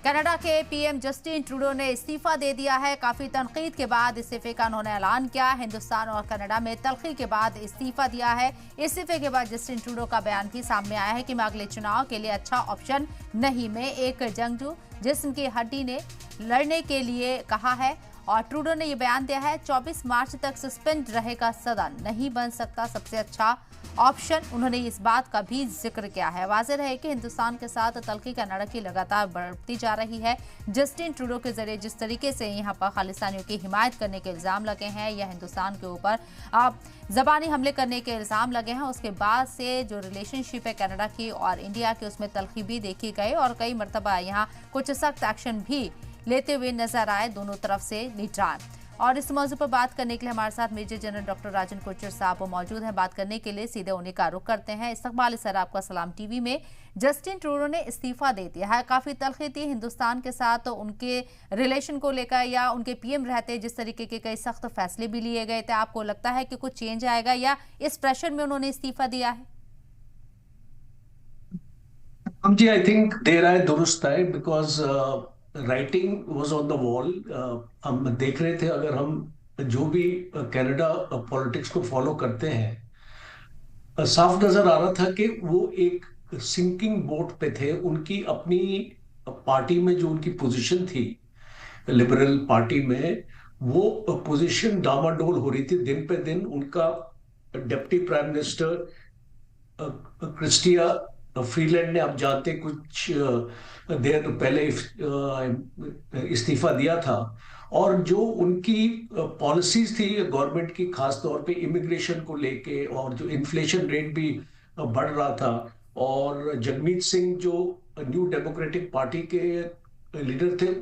Canada के PM Justin Trudeau ने इस्तीफा दे दिया है। काफी तनकीद के बाद इस्तीफे का उन्होंने ऐलान किया। हिंदुस्तान और कनाडा में तलखी के बाद इस्तीफा दिया है। इस्तीफे के बाद जस्टिन ट्रूडो का बयान भी सामने आया है कि मैं अगले चुनाव के लिए अच्छा ऑप्शन नहीं, मैं एक जंगजू जिस्म की हड्डी ने लड़ने के लिए कहा है। और ट्रूडो ने यह बयान दिया है 24 मार्च तक सस्पेंड रहेगा सदन, नहीं बन सकता सबसे अच्छा ऑप्शन। उन्होंने इस बात का भी जिक्र किया है। वाज़ेह रहे कि हिंदुस्तान के साथ तलखी कनाडा की लगातार बढ़ती जा रही है। जस्टिन ट्रूडो के जरिए जिस तरीके से यहाँ पर खालिस्तानियों की हिमायत करने के इल्जाम लगे हैं या हिंदुस्तान के ऊपर ज़बानी हमले करने के इल्जाम लगे हैं, उसके बाद से जो रिलेशनशिप है कनाडा की और इंडिया की उसमें तलखी भी देखी गई और कई मरतबा यहाँ कुछ सख्त एक्शन भी लेते हुए नजर आए दोनों तरफ से लीडरान। और इस मौजू पर बात करने के लिए हमारे साथ मेजर जनरल डॉक्टर राजन कोचर साहब मौजूद हैं। बात करने के लिए सीधे उन्हीं का रुख करते हैं। इस्तकबाल सर, आपका सलाम। टीवी में जस्टिन ट्रूडो ने इस्तीफा दे दिया है। काफी तलखी थी हिंदुस्तान के साथ तो उनके रिलेशन को लेकर या उनके पीएम रहते जिस तरीके के कई सख्त फैसले भी लिए गए थे, आपको लगता है कि कुछ चेंज आएगा या इस प्रेशर में उन्होंने इस्तीफा दिया है? जी, आई थिंक देर आए दुरुस्त आए because writing was on the wall. हम देख रहे थे, अगर हम जो भी कनाडा पॉलिटिक्स को फॉलो करते हैं, साफ नजर आ रहा था कि वो एक सिंकिंग बोट पे थे। उनकी अपनी पार्टी में जो उनकी पोजीशन थी, लिबरल पार्टी में, वो पोजीशन डामाडोल हो रही थी दिन पे दिन। उनका deputy prime minister Chrystia Freeland ने, आप जानते, कुछ देर पहले इस्तीफा दिया था। और जो उनकी पॉलिसीज थी गवर्नमेंट की, खास तौर पे इमिग्रेशन को लेके, और जो इन्फ्लेशन रेट भी बढ़ रहा था, और जगमीत सिंह जो न्यू डेमोक्रेटिक पार्टी के लीडर थे,